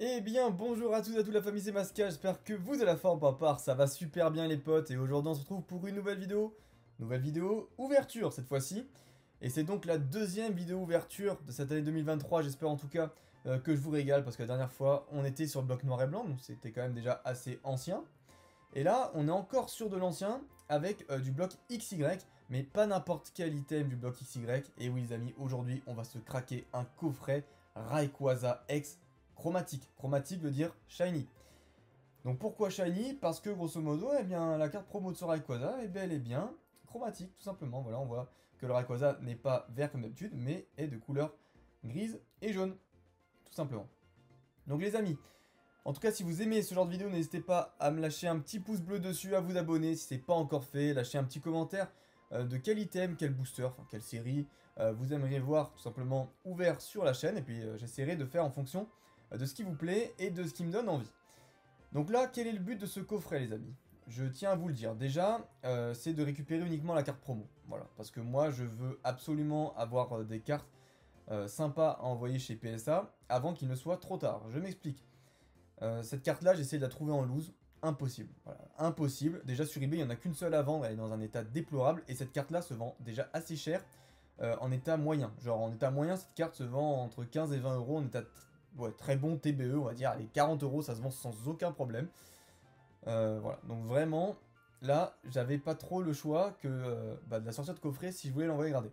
Eh bien bonjour à tous et à toute la famille, c'est Masca, j'espère que vous avez la forme par part, ça va super bien les potes, et aujourd'hui on se retrouve pour une nouvelle vidéo ouverture cette fois-ci, et c'est donc la deuxième vidéo ouverture de cette année 2023, j'espère en tout cas que je vous régale, parce que la dernière fois on était sur le bloc noir et blanc, donc c'était quand même déjà assez ancien, et là on est encore sur de l'ancien, avec du bloc XY, mais pas n'importe quel item du bloc XY, et oui les amis, aujourd'hui on va se craquer un coffret Rayquaza X chromatique. Chromatique veut dire shiny. Donc pourquoi shiny? Parce que grosso modo, eh bien, la carte promo de ce Rayquaza, eh bien, elle est bien chromatique, tout simplement. Voilà, on voit que le Rayquaza n'est pas vert comme d'habitude, mais est de couleur grise et jaune, tout simplement. Donc les amis, en tout cas si vous aimez ce genre de vidéo, n'hésitez pas à me lâcher un petit pouce bleu dessus, à vous abonner si c'est pas encore fait, lâchez un petit commentaire de quel item, quel booster, enfin quelle série vous aimeriez voir tout simplement ouvert sur la chaîne, et puis j'essaierai de faire en fonction de ce qui vous plaît et de ce qui me donne envie. Donc là, quel est le but de ce coffret les amis? Je tiens à vous le dire. Déjà, c'est de récupérer uniquement la carte promo. Voilà, parce que moi je veux absolument avoir des cartes sympas à envoyer chez PSA avant qu'il ne soit trop tard. Je m'explique. Cette carte là, j'essaie de la trouver en loose. Impossible. Voilà, impossible. Déjà sur eBay, il n'y en a qu'une seule à vendre, elle est dans un état déplorable, et cette carte là se vend déjà assez cher en état moyen. Genre en état moyen, cette carte se vend entre 15 et 20 euros en état ouais, très bon TBE, on va dire, allez, 40 euros, ça se vend sans aucun problème. Voilà, donc vraiment, là, j'avais pas trop le choix que de la sortir de coffret si je voulais l'envoyer grader.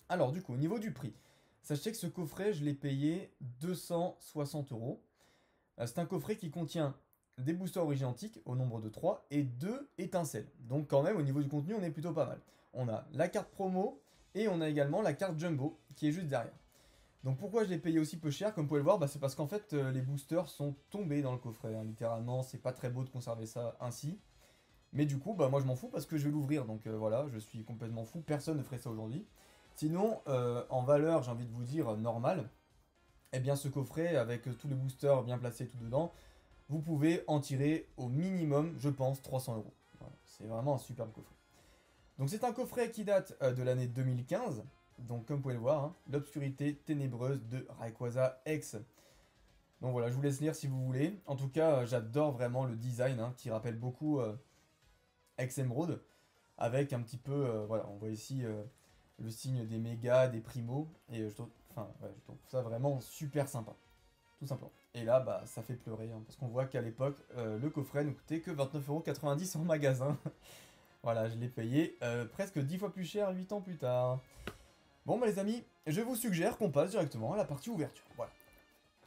Alors, du coup, au niveau du prix, sachez que ce coffret, je l'ai payé 260 euros. C'est un coffret qui contient des boosters origines antiques au nombre de 3 et 2 étincelles. Donc, quand même, au niveau du contenu, on est plutôt pas mal. On a la carte promo et on a également la carte jumbo qui est juste derrière. Donc pourquoi je l'ai payé aussi peu cher, comme vous pouvez le voir, c'est parce qu'en fait les boosters sont tombés dans le coffret, hein, littéralement, c'est pas très beau de conserver ça ainsi. Mais du coup, moi je m'en fous parce que je vais l'ouvrir, donc voilà, je suis complètement fou, personne ne ferait ça aujourd'hui. Sinon, en valeur, j'ai envie de vous dire, normale, eh bien ce coffret, avec tous les boosters bien placés tout dedans, vous pouvez en tirer au minimum, je pense, 300 euros. Voilà, c'est vraiment un superbe coffret. Donc c'est un coffret qui date de l'année 2015, donc comme vous pouvez le voir, hein, l'obscurité ténébreuse de Rayquaza X. Donc voilà, je vous laisse lire si vous voulez. En tout cas, j'adore vraiment le design, hein, qui rappelle beaucoup X Emerald, avec un petit peu, voilà, on voit ici le signe des mégas, des primos, et je trouve ça vraiment super sympa, tout simplement. Et là, ça fait pleurer, hein, parce qu'on voit qu'à l'époque, le coffret ne coûtait que 29,90 € en magasin. Voilà, je l'ai payé presque 10 fois plus cher 8 ans plus tard. Bon les amis, je vous suggère qu'on passe directement à la partie ouverture, voilà.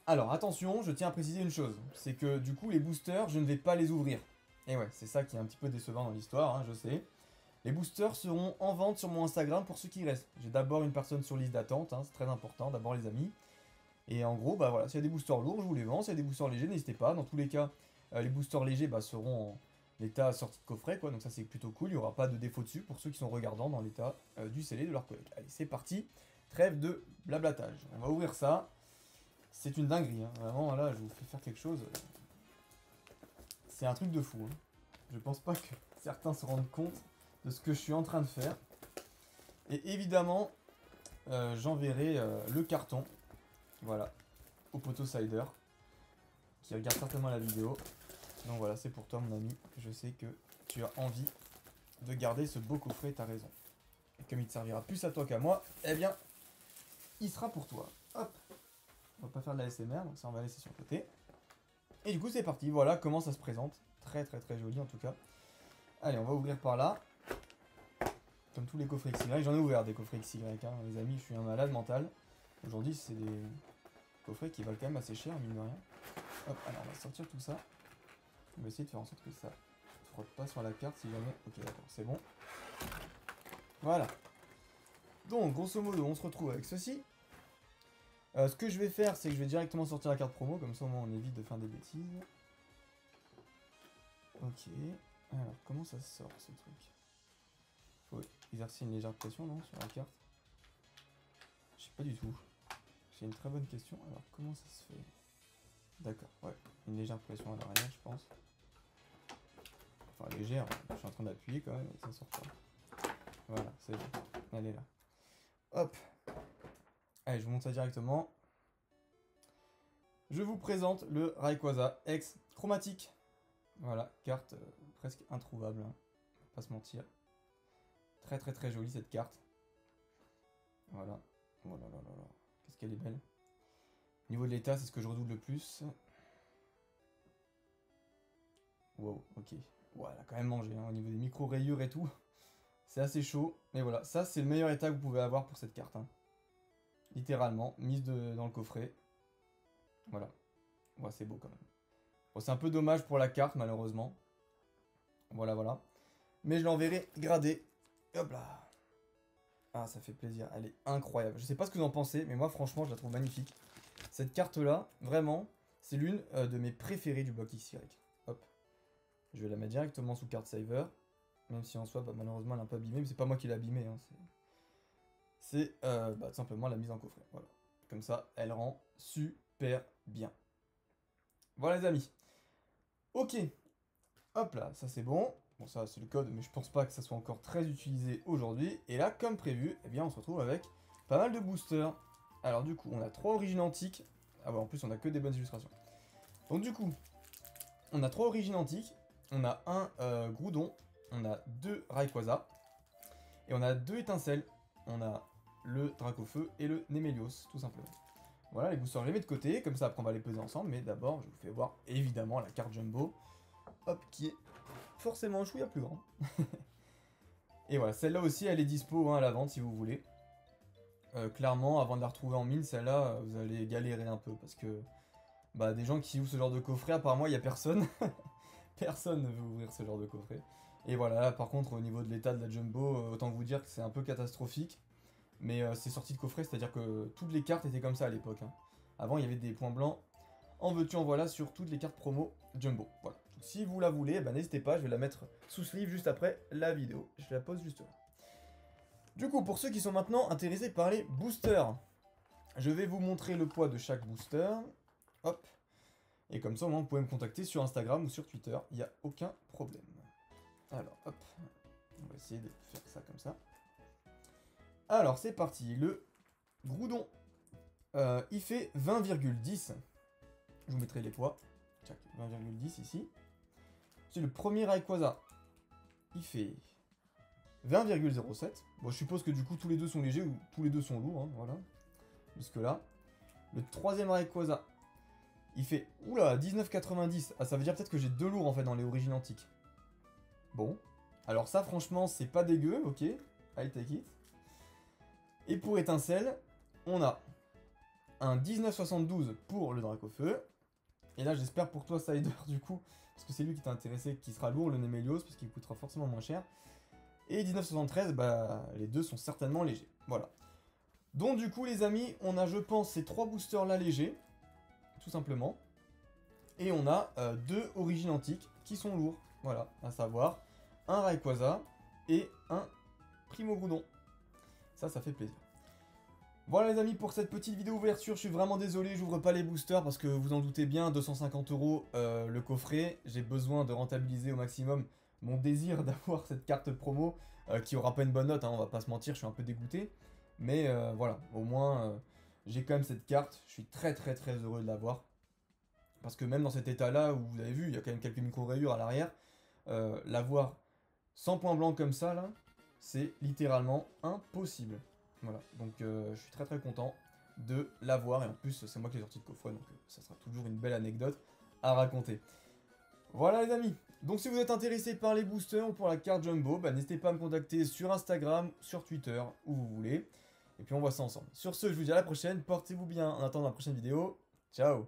Alors attention, je tiens à préciser une chose, c'est que du coup les boosters, je ne vais pas les ouvrir. Et ouais, c'est ça qui est un petit peu décevant dans l'histoire, hein, je sais. Les boosters seront en vente sur mon Instagram pour ceux qui restent. J'ai d'abord une personne sur liste d'attente, hein, c'est très important, d'abord les amis. Et en gros, voilà, s'il y a des boosters lourds, je vous les vends, s'il y a des boosters légers, n'hésitez pas. Dans tous les cas, les boosters légers seront en l'état sortie de coffret, quoi, donc ça c'est plutôt cool, il n'y aura pas de défaut dessus pour ceux qui sont regardants dans l'état du scellé de leur collègue. Allez, c'est parti, trêve de blablatage. On va ouvrir ça, c'est une dinguerie, hein. Vraiment, là, je vous fais faire quelque chose. C'est un truc de fou, hein. Je pense pas que certains se rendent compte de ce que je suis en train de faire. Et évidemment, j'enverrai le carton, voilà, au poteau Cider, qui regarde certainement la vidéo. Donc voilà, c'est pour toi mon ami, je sais que tu as envie de garder ce beau coffret, t'as raison. Et comme il te servira plus à toi qu'à moi, eh bien, il sera pour toi. Hop, on va pas faire de la SMR, donc ça on va laisser sur le côté. Et du coup c'est parti, voilà comment ça se présente. Très très très joli en tout cas. Allez, on va ouvrir par là. Comme tous les coffrets XY, j'en ai ouvert des coffrets XY, hein, les amis, je suis un malade mental. Aujourd'hui c'est des coffrets qui valent quand même assez cher, mine de rien. Hop, alors on va sortir tout ça. On va essayer de faire en sorte que ça ne frotte pas sur la carte si jamais... Ok, d'accord, c'est bon. Voilà. Donc, grosso modo, on se retrouve avec ceci. Ce que je vais faire, c'est que je vais directement sortir la carte promo, comme ça au moins on évite de faire des bêtises. Ok. Alors, comment ça sort ce truc? Faut exercer une légère pression, non, sur la carte? Je sais pas du tout. C'est une très bonne question. Alors, comment ça se fait? D'accord, ouais. Une légère pression à l'arrière, je pense. Enfin légère, je suis en train d'appuyer quand même et ça sort pas. Voilà, c'est bon, elle est là. Hop. Allez, je vous montre ça directement. Je vous présente le Rayquaza X chromatique. Voilà, carte presque introuvable, hein. On va pas se mentir. Très très très jolie cette carte. Voilà. Oh là là là là. Qu'est-ce qu'elle est belle. Au niveau de l'état, c'est ce que je redoute le plus. Wow, ok. Ouais, elle a quand même mangé, hein, au niveau des micro-rayures et tout. C'est assez chaud. Mais voilà, ça c'est le meilleur état que vous pouvez avoir pour cette carte, hein. Littéralement, mise dans le coffret. Voilà. Ouais, c'est beau quand même. Bon, c'est un peu dommage pour la carte, malheureusement. Voilà, voilà. Mais je l'enverrai gradée. Hop là. Ah, ça fait plaisir. Elle est incroyable. Je sais pas ce que vous en pensez, mais moi, franchement, je la trouve magnifique. Cette carte-là, vraiment, c'est l'une de mes préférées du bloc XY. Hop. Je vais la mettre directement sous carte saver. Même si en soi, bah, malheureusement, elle est un peu abîmée. Mais c'est pas moi qui l'ai abîmée, hein. C'est tout simplement la mise en coffret. Voilà. Comme ça, elle rend super bien. Voilà les amis. Ok. Hop là, ça c'est bon. Bon, ça c'est le code, mais je pense pas que ça soit encore très utilisé aujourd'hui. Et là, comme prévu, eh bien on se retrouve avec pas mal de boosters. Alors du coup, on a 3 origines antiques. Ah bah en plus, on a que des bonnes illustrations. Donc du coup, on a 3 origines antiques. On a un Groudon. On a 2 Rayquaza. Et on a 2 étincelles. On a le Dracofeu et le Nemelios, tout simplement. Voilà, les boosters, je les mets de côté. Comme ça, après, on va les peser ensemble. Mais d'abord, je vous fais voir, évidemment, la carte Jumbo. Hop, qui est forcément un chouïa plus grand. Et voilà, celle-là aussi, elle est dispo, hein, à la vente, si vous voulez. Clairement, avant de la retrouver en mine, celle-là, vous allez galérer un peu. Parce que, bah, des gens qui ouvrent ce genre de coffret, apparemment, il n'y a personne. Personne ne veut ouvrir ce genre de coffret. Et voilà, là, par contre, au niveau de l'état de la Jumbo, autant vous dire que c'est un peu catastrophique. Mais c'est sorti de coffret, c'est-à-dire que toutes les cartes étaient comme ça à l'époque, hein. Avant, il y avait des points blancs. En veux-tu, en voilà, sur toutes les cartes promo Jumbo. Voilà. Donc, si vous la voulez, bah, n'hésitez pas, je vais la mettre sous sleeve juste après la vidéo. Je la pose juste là. Du coup, pour ceux qui sont maintenant intéressés par les boosters, je vais vous montrer le poids de chaque booster. Hop. Et comme ça, au moins, vous pouvez me contacter sur Instagram ou sur Twitter. Il n'y a aucun problème. Alors, hop. On va essayer de faire ça comme ça. Alors, c'est parti. Le Groudon, il fait 20,10. Je vous mettrai les poids. 20,10 ici. C'est le premier Rayquaza. Il fait 20,07. Bon, je suppose que du coup, tous les deux sont légers ou tous les deux sont lourds, hein, voilà. Jusque là. Le troisième Rayquaza. Il fait, oula, 19,90. Ah, ça veut dire peut-être que j'ai 2 lourds, en fait, dans les origines antiques. Bon. Alors ça, franchement, c'est pas dégueu, ok. I take it. Et pour étincelle, on a un 19,72 pour le Dracofeu. Et là, j'espère pour toi, Sider, du coup, parce que c'est lui qui t'a intéressé, qui sera lourd, le Nemelios, parce qu'il coûtera forcément moins cher. Et 19,73, bah, les deux sont certainement légers. Voilà. Donc, du coup, les amis, on a, je pense, ces 3 boosters-là légers, tout simplement. Et on a 2 origines antiques qui sont lourds. Voilà, à savoir un Rayquaza et un Primo Groudon. Ça fait plaisir. Voilà les amis, pour cette petite vidéo ouverture, je suis vraiment désolé, j'ouvre pas les boosters parce que vous en doutez bien, 250 € le coffret. J'ai besoin de rentabiliser au maximum mon désir d'avoir cette carte promo qui aura pas une bonne note, hein, on va pas se mentir, je suis un peu dégoûté. Mais voilà, au moins j'ai quand même cette carte, je suis très très très heureux de l'avoir. Parce que même dans cet état là, où vous avez vu, il y a quand même quelques micro-rayures à l'arrière, l'avoir sans point blanc comme ça là, c'est littéralement impossible. Voilà, donc je suis très très content de l'avoir, et en plus c'est moi qui l'ai sorti de coffret, donc ça sera toujours une belle anecdote à raconter. Voilà les amis, donc si vous êtes intéressé par les boosters ou pour la carte Jumbo, bah, n'hésitez pas à me contacter sur Instagram, sur Twitter, où vous voulez, et puis on voit ça ensemble. Sur ce, je vous dis à la prochaine, portez-vous bien en attendant la prochaine vidéo, ciao.